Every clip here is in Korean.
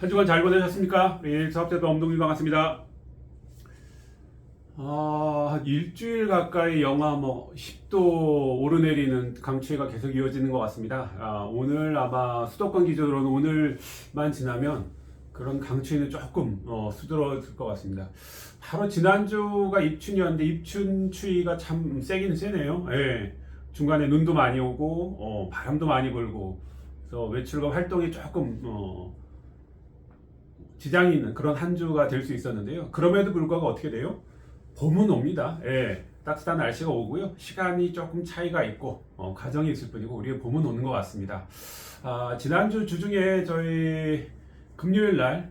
한 주간 잘 보내셨습니까? 예, 사업자도 엄동일 반갑습니다. 한 일주일 가까이 영하 10도 오르내리는 강추위가 계속 이어지는 것 같습니다. 오늘 아마 수도권 기준으로는 오늘만 지나면 그런 강추위는 조금 수그러들 것 같습니다. 바로 지난주가 입춘이었는데 입춘 추위가 참 세긴 세네요. 예, 중간에 눈도 많이 오고 바람도 많이 불고 그래서 외출과 활동이 조금 지장이 있는 그런 한 주가 될 수 있었는데요. 그럼에도 불구하고 어떻게 돼요? 봄은 옵니다. 예, 따뜻한 날씨가 오고요. 시간이 조금 차이가 있고 가정이 있을 뿐이고 우리의 봄은 오는 것 같습니다. 지난주 주중에 저희 금요일 날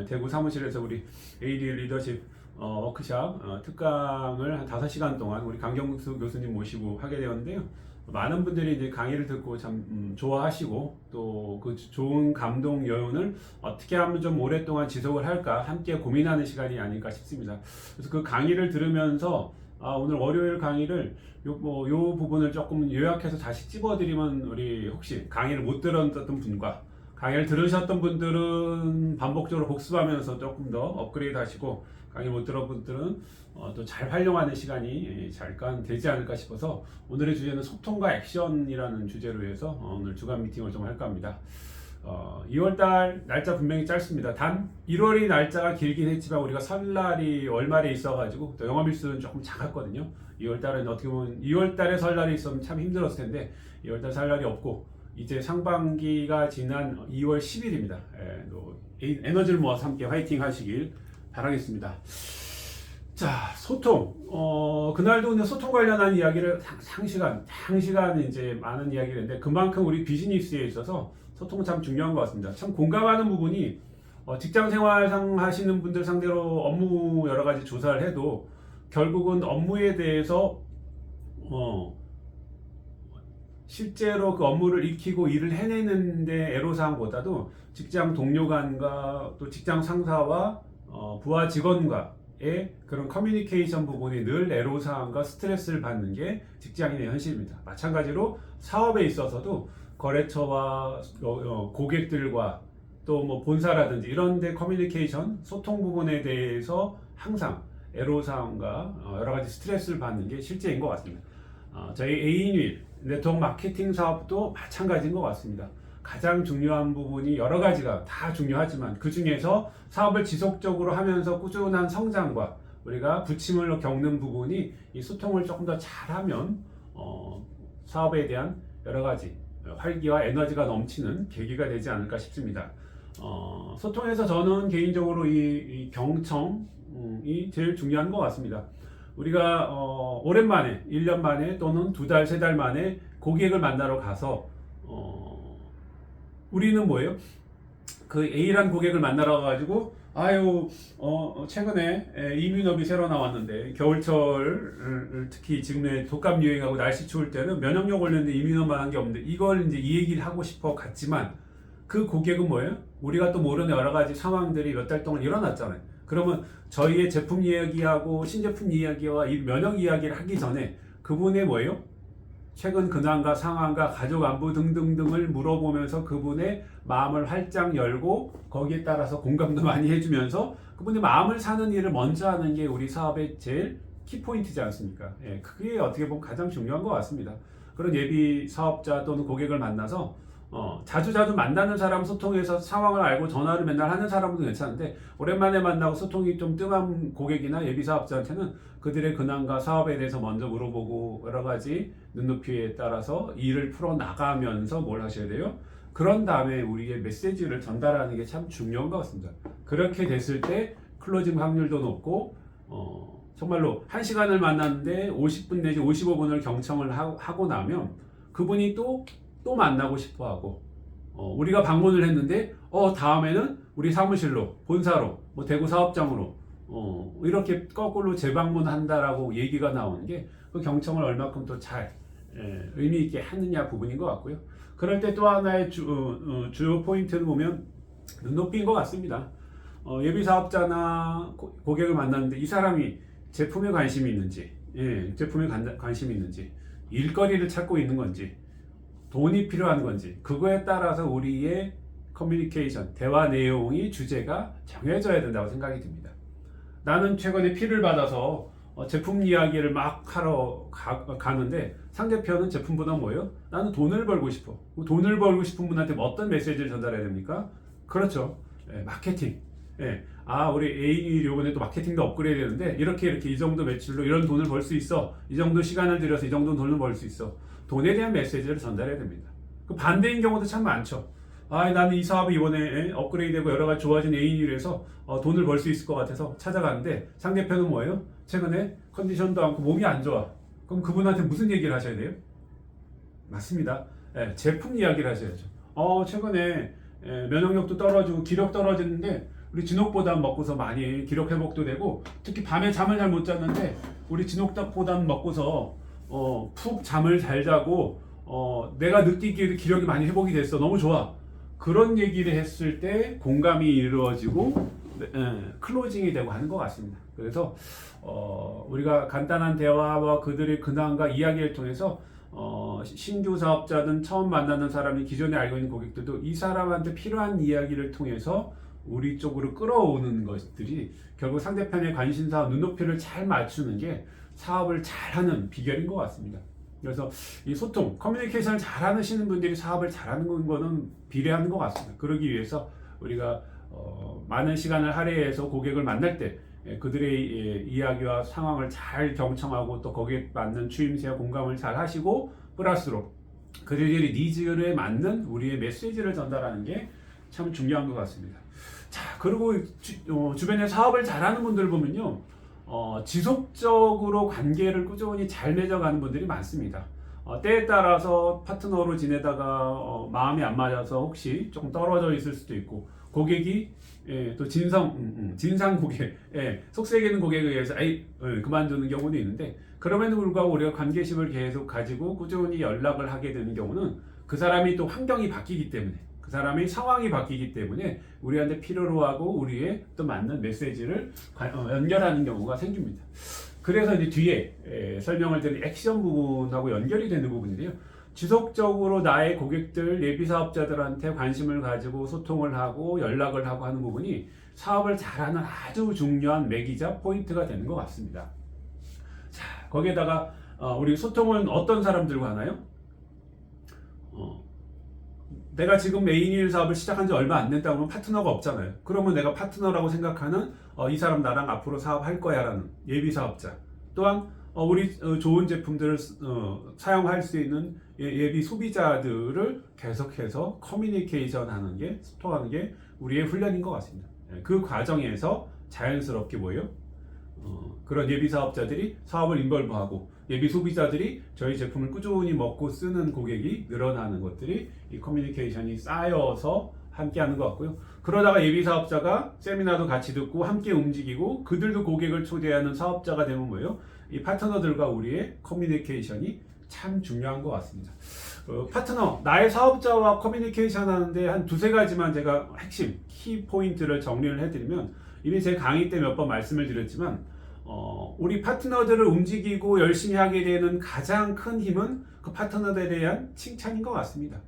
대구 사무실에서 우리 AD 리더십 워크샵 특강을 한 5시간 동안 우리 강경수 교수님 모시고 하게 되었는데요. 많은 분들이 이제 강의를 듣고 참 좋아하시고 또 그 좋은 감동 여운을 어떻게 하면 좀 오랫동안 지속을 할까 함께 고민하는 시간이 아닐까 싶습니다. 그래서 그 강의를 들으면서 오늘 월요일 강의를 요 부분을 조금 요약해서 다시 찝어드리면 우리 혹시 강의를 못 들었던 분과 강의를 들으셨던 분들은 반복적으로 복습하면서 조금 더 업그레이드 하시고 강의 못 들은 분들은 또 잘 활용하는 시간이 잠깐 되지 않을까 싶어서 오늘의 주제는 소통과 액션이라는 주제로 해서 오늘 주간 미팅을 좀 할까 합니다. 2월달 날짜 분명히 짧습니다. 단 1월이 날짜가 길긴 했지만 우리가 설날이 월말에 있어가지고 또 영업일수는 조금 작았거든요. 2월달은 어떻게 보면 2월달에 설날이 있으면 참 힘들었을 텐데 2월달 설날이 없고 이제 상반기가 지난 2월 10일입니다. 에너지를 모아서 함께 화이팅 하시길 바라겠습니다. 자, 소통. 그날도 근데 소통 관련한 이야기를 장시간 이제 많은 이야기를 했는데 그만큼 우리 비즈니스에 있어서 소통은 참 중요한 것 같습니다. 참 공감하는 부분이 직장 생활상 하시는 분들 상대로 업무 여러 가지 조사를 해도 결국은 업무에 대해서 실제로 그 업무를 익히고 일을 해내는데 애로사항보다도 직장 동료 간과 또 직장 상사와 부하 직원과의 그런 커뮤니케이션 부분이 늘 애로사항과 스트레스를 받는 게 직장인의 현실입니다. 마찬가지로 사업에 있어서도 거래처와 고객들과 또 뭐 본사라든지 이런 데 커뮤니케이션, 소통 부분에 대해서 항상 애로사항과 여러 가지 스트레스를 받는 게 실제인 것 같습니다. 저희 에이뉴일 네트워크 마케팅 사업도 마찬가지인 것 같습니다. 가장 중요한 부분이 여러 가지가 다 중요하지만 그 중에서 사업을 지속적으로 하면서 꾸준한 성장과 우리가 부침을 겪는 부분이 이 소통을 조금 더 잘하면 사업에 대한 여러 가지 활기와 에너지가 넘치는 계기가 되지 않을까 싶습니다. 소통에서 저는 개인적으로 이 경청이 제일 중요한 것 같습니다. 우리가 오랜만에 1년 만에 또는 2달, 3달 만에 고객을 만나러 가서 우리는 뭐예요? 그 A란 고객을 만나러 가가지고 최근에 이뮨업이 새로 나왔는데 겨울철 특히 지금의 독감 유행하고 날씨 추울 때는 면역력 관련된 이뮨업만 한 게 없는데 이걸 이제 이 얘기를 하고 싶어 갔지만 그 고객은 뭐예요? 우리가 또 모르는 여러 가지 상황들이 몇 달 동안 일어났잖아요. 그러면 저희의 제품 이야기하고 신제품 이야기와 이 면역 이야기를 하기 전에 그분의 뭐예요? 최근 근황과 상황과 가족 안부 등등등을 물어보면서 그분의 마음을 활짝 열고 거기에 따라서 공감도 많이 해주면서 그분의 마음을 사는 일을 먼저 하는 게 우리 사업의 제일 키포인트지 않습니까? 예, 그게 어떻게 보면 가장 중요한 것 같습니다. 그런 예비 사업자 또는 고객을 만나서 자주 만나는 사람 소통해서 상황을 알고 전화를 맨날 하는 사람은 괜찮은데 오랜만에 만나고 소통이 좀 뜸한 고객이나 예비 사업자한테는 그들의 근황과 사업에 대해서 먼저 물어보고 여러 가지 눈높이에 따라서 일을 풀어 나가면서 뭘 하셔야 돼요? 그런 다음에 우리의 메시지를 전달하는 게 참 중요한 것 같습니다. 그렇게 됐을 때 클로징 확률도 높고 정말로 1시간을 만났는데 50분 내지 55분을 경청을 하고 나면 그분이 또 만나고 싶어 하고 우리가 방문을 했는데 다음에는 우리 사무실로 본사로 뭐 대구 사업장으로 이렇게 거꾸로 재방문한다라고 얘기가 나오는 게 그 경청을 얼마큼 또 잘 의미 있게 하느냐 부분인 것 같고요. 그럴 때 또 하나의 주요 포인트를 보면 눈높이인 것 같습니다. 예비 사업자나 고객을 만났는데 이 사람이 제품에 관심이 있는지, 제품에 관심이 있는지, 일거리를 찾고 있는 건지, 돈이 필요한 건지, 그거에 따라서 우리의 커뮤니케이션, 대화 내용이 주제가 정해져야 된다고 생각이 듭니다. 나는 최근에 피를 받아서 제품 이야기를 막 하러 가는데 상대편은 제품보다 뭐예요? 나는 돈을 벌고 싶어. 돈을 벌고 싶은 분한테 어떤 메시지를 전달해야 됩니까? 그렇죠. 마케팅. 우리 A이 요번에 또 마케팅도 업그레이드 되는데 이렇게 이 정도 매출로 이런 돈을 벌 수 있어. 이 정도 시간을 들여서 이 정도 돈을 벌 수 있어. 돈에 대한 메시지를 전달해야 됩니다. 그 반대인 경우도 참 많죠. 나는 이 사업이 이번에 업그레이드되고 여러 가지 좋아진 A를 해서 돈을 벌 수 있을 것 같아서 찾아가는데 상대편은 뭐예요? 최근에 컨디션도 않고 몸이 안 좋아. 그럼 그분한테 무슨 얘기를 하셔야 돼요? 맞습니다. 제품 이야기를 하셔야죠. 최근에 면역력도 떨어지고 기력 떨어지는데 우리 진옥보단 먹고서 많이 기력 회복도 되고 특히 밤에 잠을 잘 못 잤는데 우리 진옥보단 먹고서 푹 잠을 잘 자고 내가 느끼기에도 기력이 많이 회복이 됐어. 너무 좋아. 그런 얘기를 했을 때 공감이 이루어지고 클로징이 되고 하는 것 같습니다. 그래서 우리가 간단한 대화와 그들의 근황과 이야기를 통해서 신규 사업자든 처음 만나는 사람이 기존에 알고 있는 고객들도 이 사람한테 필요한 이야기를 통해서 우리 쪽으로 끌어오는 것들이 결국 상대편의 관심사와 눈높이를 잘 맞추는 게 사업을 잘하는 비결인 것 같습니다. 그래서 이 소통, 커뮤니케이션을 잘 하시는 분들이 사업을 잘하는 거는 비례하는 것 같습니다. 그러기 위해서 우리가 많은 시간을 할애해서 고객을 만날 때 그들의 이야기와 상황을 잘 경청하고 또 거기에 맞는 추임새와 공감을 잘 하시고 플러스로 그들의 니즈에 맞는 우리의 메시지를 전달하는 게 참 중요한 것 같습니다. 자, 그리고 주변에 사업을 잘하는 분들 보면요. 지속적으로 관계를 꾸준히 잘 맺어가는 분들이 많습니다. 때에 따라서 파트너로 지내다가 마음이 안 맞아서 혹시 조금 떨어져 있을 수도 있고 고객이 또 진상 고객, 속색이는 고객에 의해서 그만두는 경우도 있는데 그럼에도 불구하고 우리가 관계심을 계속 가지고 꾸준히 연락을 하게 되는 경우는 그 사람이 또 환경이 바뀌기 때문에 그 사람의 상황이 바뀌기 때문에 우리한테 필요로 하고 우리의 또 맞는 메시지를 연결하는 경우가 생깁니다. 그래서 이제 뒤에 설명을 드린 액션 부분하고 연결이 되는 부분인데요. 지속적으로 나의 고객들, 예비 사업자들한테 관심을 가지고 소통을 하고 연락을 하고 하는 부분이 사업을 잘하는 아주 중요한 매기자 포인트가 되는 것 같습니다. 자, 거기에다가 우리 소통은 어떤 사람들과 하나요? 내가 지금 메인1 사업을 시작한 지 얼마 안 됐다고 하면 파트너가 없잖아요. 그러면 내가 파트너라고 생각하는 이 사람 나랑 앞으로 사업할 거야 라는 예비 사업자, 또한 우리 좋은 제품들을 사용할 수 있는 예비 소비자들을 계속해서 커뮤니케이션 하는 게, 소통하는 게 우리의 훈련인 것 같습니다. 그 과정에서 자연스럽게 뭐예요? 그런 예비 사업자들이 사업을 인벌브하고 예비 소비자들이 저희 제품을 꾸준히 먹고 쓰는 고객이 늘어나는 것들이 이 커뮤니케이션이 쌓여서 함께 하는 것 같고요. 그러다가 예비 사업자가 세미나도 같이 듣고 함께 움직이고 그들도 고객을 초대하는 사업자가 되면 뭐예요? 이 파트너들과 우리의 커뮤니케이션이 참 중요한 것 같습니다. 파트너, 나의 사업자와 커뮤니케이션 하는데 한 두세 가지만 제가 핵심, 키 포인트를 정리를 해드리면 이미 제 강의 때 몇 번 말씀을 드렸지만 우리 파트너들을 움직이고 열심히 하게 되는 가장 큰 힘은 그 파트너들에 대한 칭찬인 것 같습니다.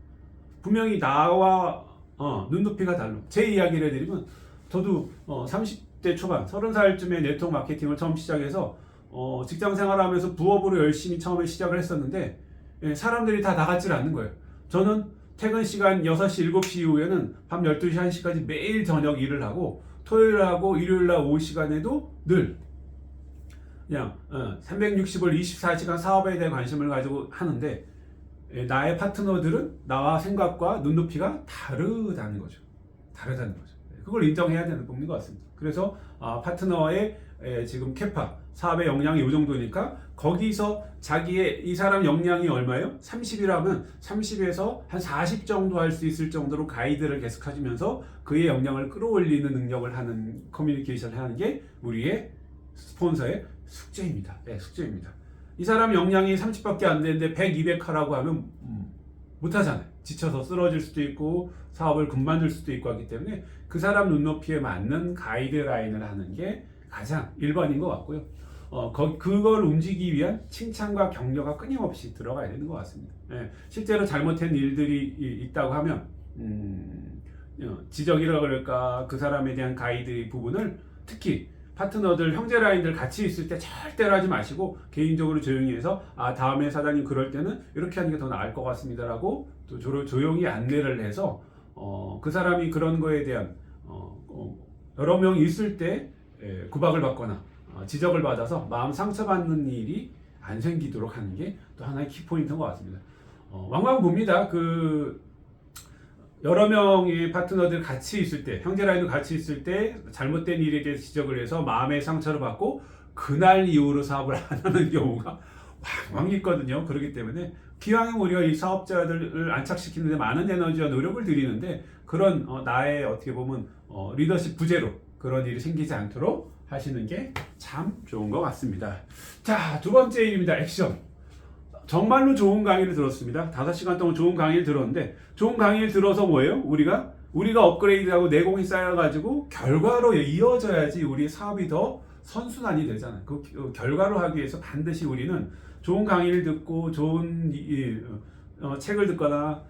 분명히 나와 눈높이가 달라. 제 이야기를 해드리면 저도 30대 초반, 30살쯤에 네트워크 마케팅을 처음 시작해서 직장 생활하면서 부업으로 열심히 처음에 시작을 했었는데 사람들이 다 나가질 않는 거예요. 저는 퇴근 시간 6시, 7시 이후에는 밤 12시, 1시까지 매일 저녁 일을 하고 토요일하고 일요일날 오후 시간에도 늘 그냥 365일 24시간 사업에 대해 관심을 가지고 하는데 나의 파트너들은 나와 생각과 눈높이가 다르다는 거죠. 그걸 인정해야 되는 부분인 것 같습니다. 그래서 파트너의 지금 캐파, 사업의 역량이 이 정도니까 거기서 자기의 이 사람 역량이 얼마예요? 30이라면 30에서 한 40 정도 할 수 있을 정도로 가이드를 계속 해주면서 그의 역량을 끌어올리는 능력을 하는 커뮤니케이션을 하는 게 우리의 스폰서의 숙제입니다. 숙제입니다. 이 사람 역량이 30밖에 안 되는데 100, 200 하라고 하면 못하잖아요. 지쳐서 쓰러질 수도 있고 사업을 그만둘 수도 있고 하기 때문에 그 사람 눈높이에 맞는 가이드라인을 하는 게 가장 1번인 것 같고요. 그걸 움직이기 위한 칭찬과 격려가 끊임없이 들어가야 되는 것 같습니다. 실제로 잘못된 일들이 있다고 하면 지적이라 그럴까 그 사람에 대한 가이드 부분을 특히 파트너들 형제 라인들 같이 있을 때 절대로 하지 마시고 개인적으로 조용히 해서 다음에 사장님 그럴 때는 이렇게 하는 게 더 나을 것 같습니다라고 또 조용히 안내를 해서 그 사람이 그런 거에 대한 여러 명 있을 때 구박을 받거나 지적을 받아서 마음 상처받는 일이 안 생기도록 하는 게 또 하나의 키포인트인 것 같습니다. 왕왕 봅니다. 여러 명의 파트너들 같이 있을 때, 형제 라인도 같이 있을 때 잘못된 일에 대해서 지적을 해서 마음의 상처를 받고 그날 이후로 사업을 안 하는 경우가 왕왕 있거든요. 그렇기 때문에 기왕이면 우리가 이 사업자들을 안착시키는 데 많은 에너지와 노력을 들이는데 그런 나의 어떻게 보면 리더십 부재로 그런 일이 생기지 않도록 하시는 게 참 좋은 것 같습니다. 자, 두 번째 일입니다. 액션. 정말로 좋은 강의를 들었습니다. 5시간 동안 좋은 강의를 들었는데 좋은 강의를 들어서 뭐예요? 우리가 업그레이드하고 내공이 쌓여가지고 결과로 이어져야지 우리 사업이 더 선순환이 되잖아요. 그 결과로 하기 위해서 반드시 우리는 좋은 강의를 듣고 좋은 책을 듣거나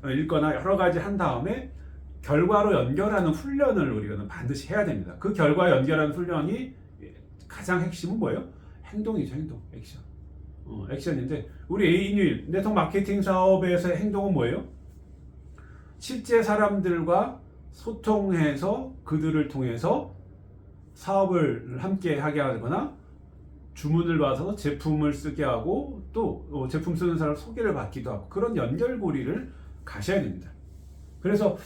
읽거나 여러 가지 한 다음에 결과로 연결하는 훈련을 우리가 반드시 해야 됩니다. 그 결과 연결하는 훈련이 가장 핵심은 뭐예요? 행동이죠. 행동, 액션. 액션인데 우리 A1 네트워크 마케팅 사업에서의 행동은 뭐예요? 실제 사람들과 소통해서 그들을 통해서 사업을 함께 하게 하거나 주문을 받아서 제품을 쓰게 하고 또 제품 쓰는 사람 소개를 받기도 하고 그런 연결고리를 가셔야 됩니다. 그래서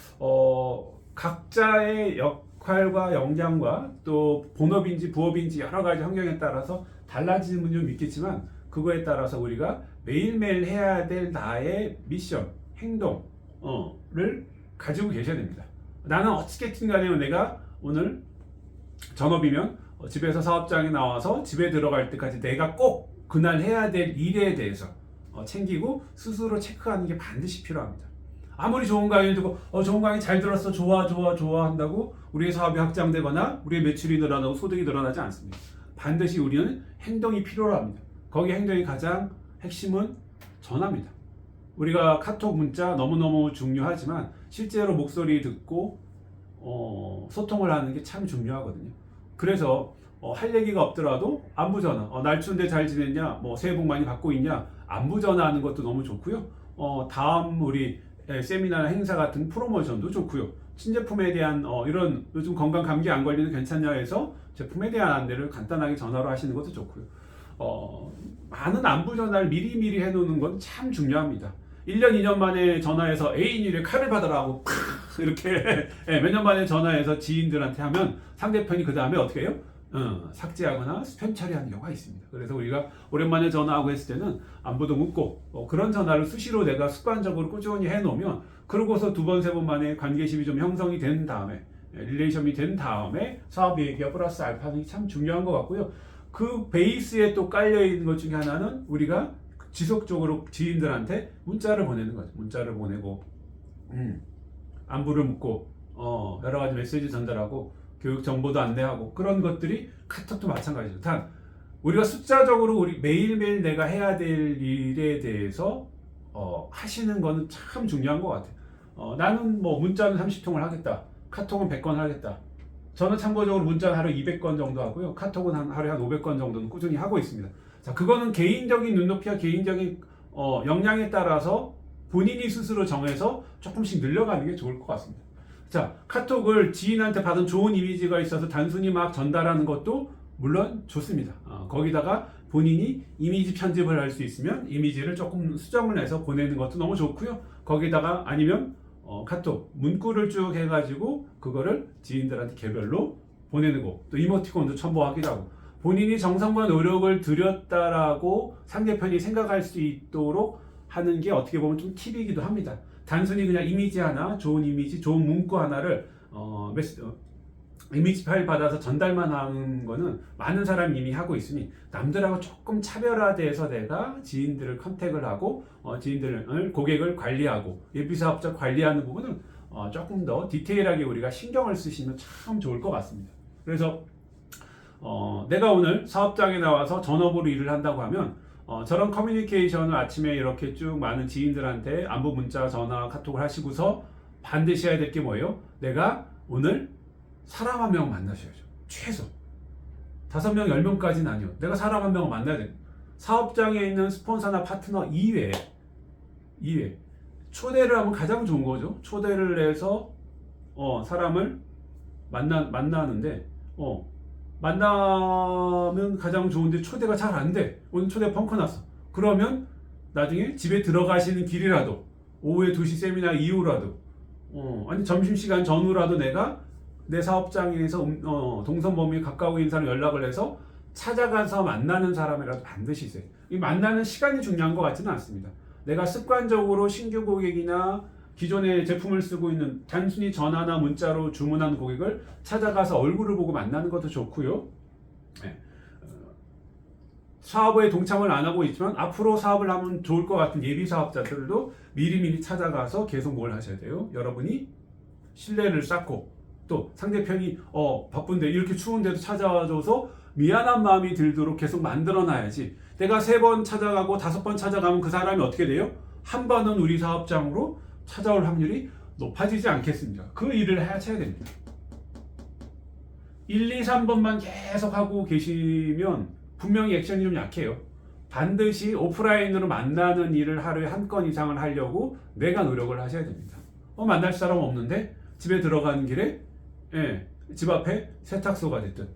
각자의 역할과 역량과 또 본업인지 부업인지 여러 가지 환경에 따라서 달라지는 분이 좀 있겠지만 그거에 따라서 우리가 매일매일 해야 될 나의 미션, 행동을 가지고 계셔야 됩니다. 나는 어떻게든 간에 내가 오늘 전업이면 집에서 사업장에 나와서 집에 들어갈 때까지 내가 꼭 그날 해야 될 일에 대해서 챙기고 스스로 체크하는 게 반드시 필요합니다. 아무리 좋은 강의를 듣고 좋은 강의 잘 들었어 좋아 한다고 우리의 사업이 확장되거나 우리의 매출이 늘어나고 소득이 늘어나지 않습니다. 반드시 우리는 행동이 필요합니다. 거기 행동의 가장 핵심은 전화입니다. 우리가 카톡 문자 너무너무 중요하지만 실제로 목소리 듣고 소통을 하는 게 참 중요하거든요. 그래서 할 얘기가 없더라도 안부 전화, 날 추운데 잘 지냈냐, 새해 복 많이 받고 있냐, 안부 전화하는 것도 너무 좋고요. 다음 우리 세미나나 행사 같은 프로모션도 좋고요. 신제품에 대한 이런 요즘 건강 감기 안 걸리는 괜찮냐 해서 제품에 대한 안내를 간단하게 전화로 하시는 것도 좋고요. 많은 안부 전화를 미리미리 해놓는 건 참 중요합니다. 1년, 2년 만에 전화해서 애인이래 칼을 받으라 하고 이렇게 몇 년 만에 전화해서 지인들한테 하면 상대편이 그 다음에 어떻게 해요? 삭제하거나 스팸 처리하는 경우가 있습니다. 그래서 우리가 오랜만에 전화하고 했을 때는 안부도 묻고 그런 전화를 수시로 내가 습관적으로 꾸준히 해놓으면 그러고서 2번, 3번 만에 관계심이 좀 형성이 된 다음에 릴레이션이 된 다음에 사업 얘기가 플러스 알파는 참 중요한 것 같고요. 그 베이스에 또 깔려있는 것 중에 하나는 우리가 지속적으로 지인들한테 문자를 보내는 거죠. 문자를 보내고 안부를 묻고 여러 가지 메시지 전달하고 교육 정보도 안내하고 그런 것들이 카톡도 마찬가지죠. 단 우리가 숫자적으로 우리 매일매일 내가 해야 될 일에 대해서 하시는 거는 참 중요한 것 같아요. 나는 문자는 30통을 하겠다. 카톡은 100건 하겠다. 저는 참고적으로 문자는 하루에 200건 정도 하고요. 카톡은 하루에 한 500건 정도는 꾸준히 하고 있습니다. 자, 그거는 개인적인 눈높이와 개인적인 역량에 따라서 본인이 스스로 정해서 조금씩 늘려가는 게 좋을 것 같습니다. 자, 카톡을 지인한테 받은 좋은 이미지가 있어서 단순히 막 전달하는 것도 물론 좋습니다. 거기다가 본인이 이미지 편집을 할 수 있으면 이미지를 조금 수정을 해서 보내는 것도 너무 좋고요. 거기다가 아니면 카톡 문구를 쭉 해가지고 그거를 지인들한테 개별로 보내는 거, 또 이모티콘도 첨부하기도 하고 본인이 정성과 노력을 들였다라고 상대편이 생각할 수 있도록 하는 게 어떻게 보면 좀 팁이기도 합니다. 단순히 그냥 이미지 하나, 좋은 이미지, 좋은 문구 하나를 이미지 파일 받아서 전달만 하는 거는 많은 사람이 이미 하고 있으니 남들하고 조금 차별화돼서 내가 지인들을 컨택을 하고 지인들을 고객을 관리하고 예비사업자 관리하는 부분은 조금 더 디테일하게 우리가 신경을 쓰시면 참 좋을 것 같습니다. 그래서 내가 오늘 사업장에 나와서 전업으로 일을 한다고 하면 저런 커뮤니케이션을 아침에 이렇게 쭉 많은 지인들한테 안부 문자, 전화, 카톡을 하시고서 반드시 해야 될 게 뭐예요? 내가 오늘 사람 한 명 만나셔야죠. 최소 5명, 10명까지는 아니요. 내가 사람 한 명을 만나야 돼요. 사업장에 있는 스폰서나 파트너 이외에 초대를 하면 가장 좋은 거죠. 초대를 해서 사람을 만나는데 만나면 가장 좋은데 초대가 잘 안 돼. 오늘 초대 펑크 났어. 그러면 나중에 집에 들어가시는 길이라도 오후에 2시 세미나 이후라도 아니 점심시간 전후라도 내가 내 사업장에서 동선 범위에 가까워 있는 사람 연락을 해서 찾아가서 만나는 사람이라도 반드시 있어요. 이 만나는 시간이 중요한 것 같지는 않습니다. 내가 습관적으로 신규 고객이나 기존의 제품을 쓰고 있는 단순히 전화나 문자로 주문한 고객을 찾아가서 얼굴을 보고 만나는 것도 좋고요. 네. 사업에 동참을 안 하고 있지만 앞으로 사업을 하면 좋을 것 같은 예비 사업자들도 미리미리 찾아가서 계속 뭘 하셔야 돼요? 여러분이 신뢰를 쌓고 또 상대편이 바쁜데 이렇게 추운데도 찾아와줘서 미안한 마음이 들도록 계속 만들어놔야지. 내가 3번 찾아가고 5번 찾아가면 그 사람이 어떻게 돼요? 한 번은 우리 사업장으로 찾아올 확률이 높아지지 않겠습니까? 그 일을 하셔야 됩니다. 1, 2, 3번만 계속 하고 계시면 분명히 액션이 좀 약해요. 반드시 오프라인으로 만나는 일을 하루에 한 건 이상을 하려고 내가 노력을 하셔야 됩니다. 만날 사람 없는데 집에 들어가는 길에 집 앞에 세탁소가 됐든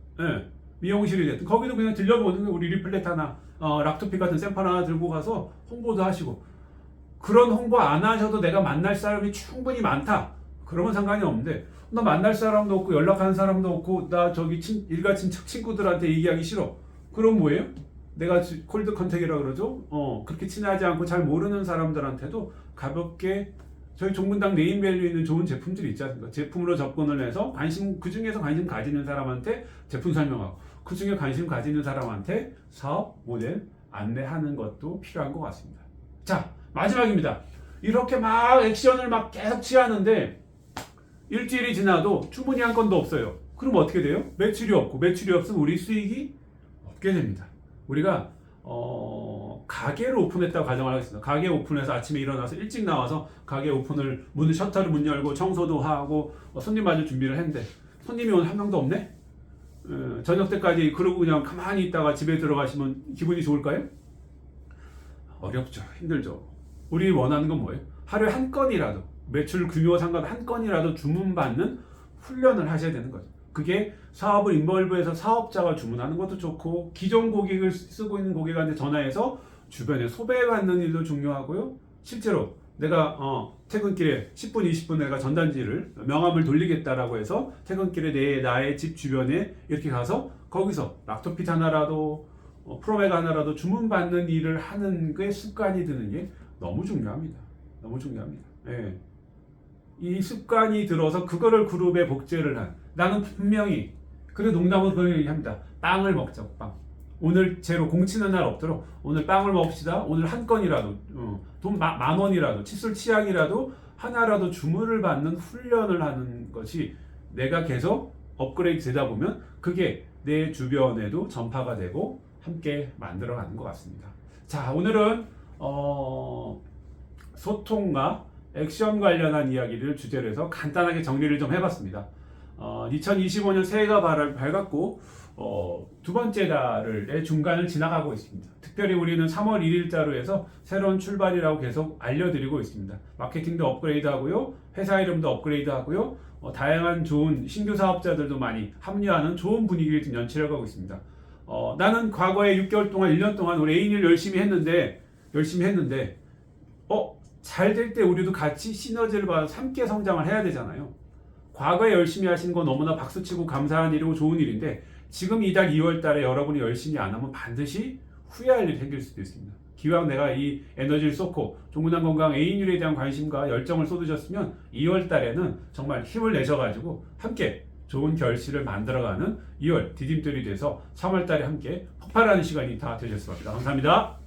미용실이 됐든 거기도 그냥 들려보는 우리 리플렛 하나 락토피 같은 샘플 하나 들고 가서 홍보도 하시고, 그런 홍보 안 하셔도 내가 만날 사람이 충분히 많다 그러면 상관이 없는데, 나 만날 사람도 없고 연락하는 사람도 없고 나 저기 일가 친척 친구들한테 얘기하기 싫어. 그럼 뭐예요? 내가 콜드 컨택이라 그러죠. 그렇게 친하지 않고 잘 모르는 사람들한테도 가볍게 저희 종근당 네임밸류 있는 좋은 제품들이 있지 않습니까? 제품으로 접근을 해서 그 중에서 관심 가지는 사람한테 제품 설명하고, 그 중에 관심 가지는 사람한테 사업 모델 안내하는 것도 필요한 것 같습니다. 자, 마지막입니다. 이렇게 막 액션을 막 계속 취하는데 일주일이 지나도 주문이 한 건도 없어요. 그럼 어떻게 돼요? 매출이 없고, 매출이 없으면 우리 수익이 없게 됩니다. 우리가 가게를 오픈했다고 가정을 하겠습니다. 가게 오픈해서 아침에 일어나서 일찍 나와서 가게 오픈을 셔터를 문 열고 청소도 하고 손님 맞을 준비를 했는데 손님이 오늘 한 명도 없네? 저녁 때까지 그러고 그냥 가만히 있다가 집에 들어가시면 기분이 좋을까요? 어렵죠. 힘들죠. 우리 원하는 건 뭐예요? 하루에 한 건이라도, 매출 규모와 상관 한 건이라도 주문받는 훈련을 하셔야 되는 거죠. 그게 사업을 인벌브해서 사업자가 주문하는 것도 좋고, 기존 고객을 쓰고 있는 고객한테 전화해서 주변에 소개받는 일도 중요하고요. 실제로 내가 퇴근길에 10분, 20분 내가 전단지를 명함을 돌리겠다라고 해서 퇴근길에 나의 집 주변에 이렇게 가서 거기서 락토핏 하나라도 프로맥 하나라도 주문받는 일을 하는 게 습관이 드는 게 너무 중요합니다. 너무 중요합니다. 예. 이 습관이 들어서 그거를 그룹에 복제를 한, 나는 분명히, 그래 농담으로 그런 얘기합니다. 빵을 먹자고. 빵. 오늘 제로 공치는 날 없도록 오늘 빵을 먹읍시다. 오늘 한 건이라도 돈 10,000원이라도 칫솔 치약이라도 하나라도 주문을 받는 훈련을 하는 것이 내가 계속 업그레이드 되다 보면 그게 내 주변에도 전파가 되고 함께 만들어가는 것 같습니다. 자, 오늘은 소통과 액션 관련한 이야기를 주제로 해서 간단하게 정리를 좀 해봤습니다. 2025년 새해가 밝았고 두 번째 달의 중간을 지나가고 있습니다. 특별히 우리는 3월 1일자로 해서 새로운 출발이라고 계속 알려드리고 있습니다. 마케팅도 업그레이드 하고요, 회사 이름도 업그레이드 하고요, 다양한 좋은 신규 사업자들도 많이 합류하는 좋은 분위기를 지금 연출해가고 있습니다. 나는 과거에 6개월 동안 1년 동안 우리 A일 열심히 했는데 잘 될 때 우리도 같이 시너지를 받아서 함께 성장을 해야 되잖아요. 과거에 열심히 하신 거 너무나 박수치고 감사한 일이고 좋은 일인데, 지금 이달 2월 달에 여러분이 열심히 안 하면 반드시 후회할 일이 생길 수도 있습니다. 기왕 내가 이 에너지를 쏟고 종근당 건강 A인율에 대한 관심과 열정을 쏟으셨으면 2월 달에는 정말 힘을 내셔가지고 함께 좋은 결실을 만들어가는 2월 디딤돌이 돼서 3월 달에 함께 폭발하는 시간이 다 되셨을 겁니다. 감사합니다.